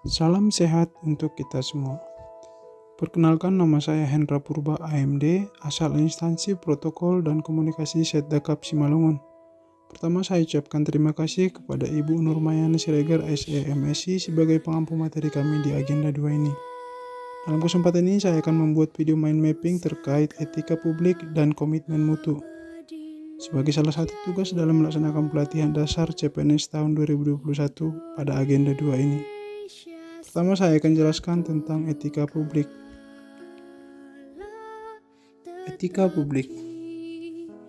Salam sehat untuk kita semua. Perkenalkan, nama saya Hendra Purba AMD, asal instansi protokol dan komunikasi Setdakap Simalungun. Pertama, saya ucapkan terima kasih kepada Ibu Nurmayani Siregar SE MSc sebagai pengampu materi kami di agenda 2 ini. Dalam kesempatan ini saya akan membuat video mind mapping terkait etika publik dan komitmen mutu sebagai salah satu tugas dalam melaksanakan pelatihan dasar CPNS tahun 2021 pada agenda 2 ini. Pertama, saya akan jelaskan tentang etika publik. Etika publik.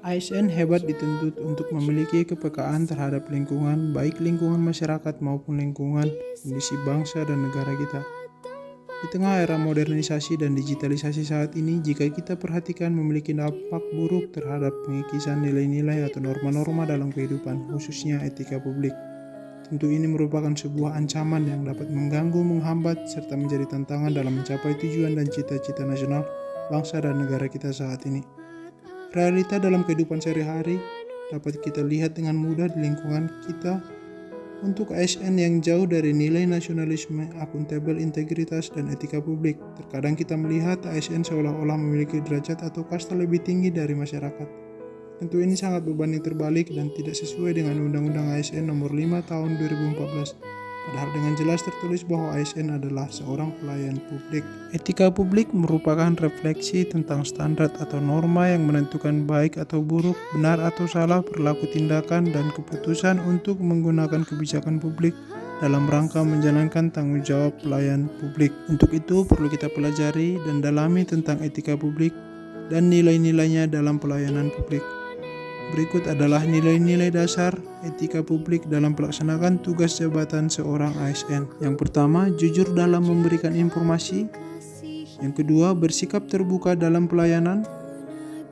ASN hebat dituntut untuk memiliki kepekaan terhadap lingkungan, baik lingkungan masyarakat maupun lingkungan kondisi bangsa dan negara kita. Di tengah era modernisasi dan digitalisasi saat ini, jika kita perhatikan memiliki dampak buruk terhadap pengikisan nilai-nilai atau norma-norma dalam kehidupan, khususnya etika publik. Tentu ini merupakan sebuah ancaman yang dapat mengganggu, menghambat, serta menjadi tantangan dalam mencapai tujuan dan cita-cita nasional, bangsa dan negara kita saat ini. Realita dalam kehidupan sehari-hari dapat kita lihat dengan mudah di lingkungan kita. Untuk ASN yang jauh dari nilai nasionalisme, akuntabel, integritas, dan etika publik, terkadang kita melihat ASN seolah-olah memiliki derajat atau kasta lebih tinggi dari masyarakat. Tentu ini sangat berbanding terbalik dan tidak sesuai dengan Undang-Undang ASN Nomor 5 Tahun 2014. Padahal dengan jelas tertulis bahwa ASN adalah seorang pelayan publik. Etika publik merupakan refleksi tentang standar atau norma yang menentukan baik atau buruk, benar atau salah perilaku, tindakan, dan keputusan untuk menggunakan kebijakan publik dalam rangka menjalankan tanggung jawab pelayan publik. Untuk itu perlu kita pelajari dan dalami tentang etika publik dan nilai-nilainya dalam pelayanan publik. Berikut adalah nilai-nilai dasar etika publik dalam pelaksanakan tugas jabatan seorang ASN. Yang pertama, jujur dalam memberikan informasi. Yang kedua, bersikap terbuka dalam pelayanan.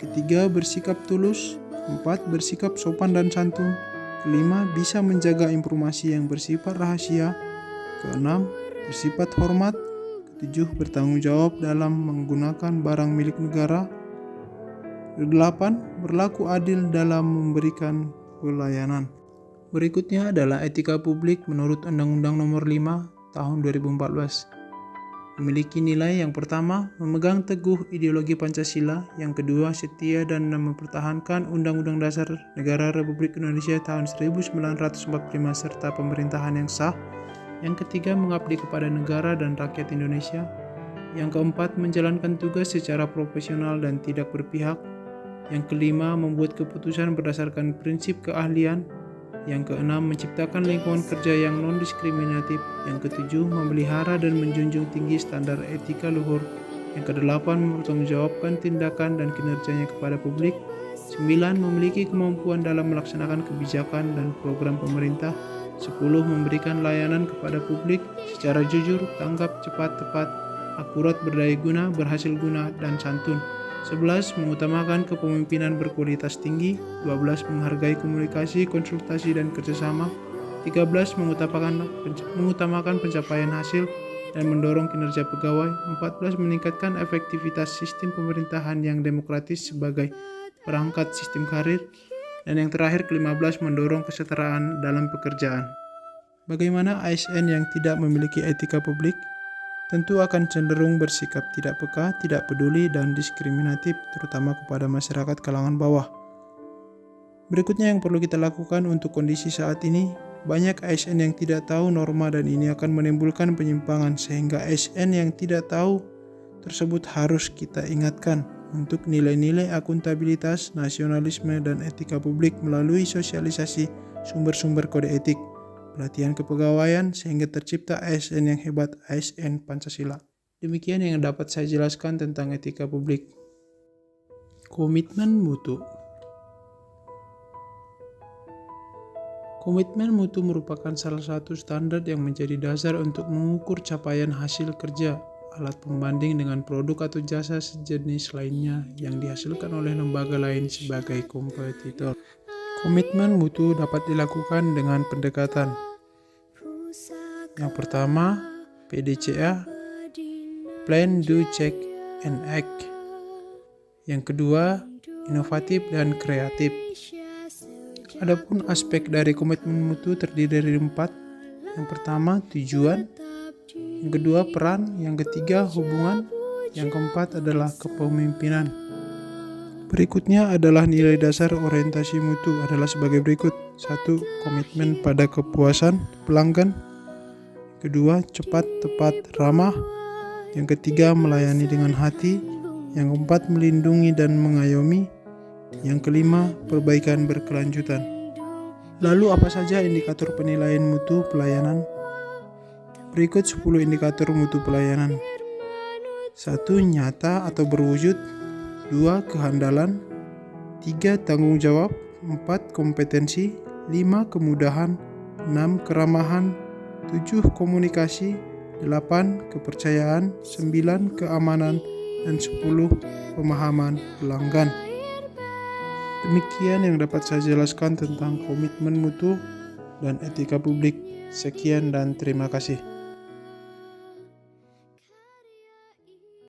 Ketiga, bersikap tulus. Keempat, bersikap sopan dan santun. Kelima, bisa menjaga informasi yang bersifat rahasia. Keenam, bersifat hormat. Ketujuh, bertanggung jawab dalam menggunakan barang milik negara. Kedelapan, berlaku adil dalam memberikan pelayanan. Berikutnya adalah etika publik menurut Undang-Undang Nomor 5 Tahun 2014. Memiliki nilai yang pertama, memegang teguh ideologi Pancasila. Yang kedua, setia dan mempertahankan Undang-Undang Dasar Negara Republik Indonesia tahun 1945 serta pemerintahan yang sah. Yang ketiga, mengabdi kepada negara dan rakyat Indonesia. Yang keempat, menjalankan tugas secara profesional dan tidak berpihak. Yang kelima, membuat keputusan berdasarkan prinsip keahlian. Yang keenam, menciptakan lingkungan kerja yang non-diskriminatif. Yang ketujuh, memelihara dan menjunjung tinggi standar etika luhur. Yang kedelapan, mempertanggungjawabkan tindakan dan kinerjanya kepada publik. 9. Memiliki kemampuan dalam melaksanakan kebijakan dan program pemerintah. 10. Memberikan layanan kepada publik secara jujur, tanggap, cepat, tepat, akurat, berdaya guna, berhasil guna, dan santun. 11. Mengutamakan kepemimpinan berkualitas tinggi. 12. Menghargai komunikasi, konsultasi, dan kerjasama. 13. Mengutamakan pencapaian hasil dan mendorong kinerja pegawai. 14. Meningkatkan efektivitas sistem pemerintahan yang demokratis sebagai perangkat sistem karir. Dan yang terakhir, ke-15, mendorong kesetaraan dalam pekerjaan. Bagaimana ASN yang tidak memiliki etika publik? Tentu akan cenderung bersikap tidak peka, tidak peduli, dan diskriminatif, terutama kepada masyarakat kalangan bawah. Berikutnya yang perlu kita lakukan untuk kondisi saat ini, banyak ASN yang tidak tahu norma dan ini akan menimbulkan penyimpangan, sehingga ASN yang tidak tahu tersebut harus kita ingatkan untuk nilai-nilai akuntabilitas, nasionalisme, dan etika publik melalui sosialisasi sumber-sumber kode etik, pelatihan kepegawaian, sehingga tercipta ASN yang hebat, ASN Pancasila. Demikian yang dapat saya jelaskan tentang etika publik. Komitmen mutu. Komitmen mutu merupakan salah satu standar yang menjadi dasar untuk mengukur capaian hasil kerja, alat pembanding dengan produk atau jasa sejenis lainnya yang dihasilkan oleh lembaga lain sebagai kompetitor. Komitmen mutu dapat dilakukan dengan pendekatan. Yang pertama, PDCA, Plan, Do, Check, and Act. Yang kedua, inovatif dan kreatif. Adapun aspek dari komitmen mutu terdiri dari 4. Yang pertama, tujuan. Yang kedua, peran. Yang ketiga, hubungan. Yang keempat adalah kepemimpinan. Berikutnya adalah nilai dasar orientasi mutu adalah sebagai berikut. 1. Komitmen pada kepuasan pelanggan. Kedua, cepat, tepat, ramah. Yang ketiga, melayani dengan hati. Yang keempat, melindungi dan mengayomi. Yang kelima, perbaikan berkelanjutan. Lalu apa saja indikator penilaian mutu pelayanan? Berikut 10 indikator mutu pelayanan. 1. Nyata atau berwujud. 2. Kehandalan. 3. Tanggung jawab. 4. Kompetensi. 5. Kemudahan. 6. Keramahan. 7. Komunikasi. 8. Kepercayaan. 9. Keamanan. Dan 10. Pemahaman pelanggan. Demikian yang dapat saya jelaskan tentang komitmen mutu dan etika publik. Sekian dan terima kasih.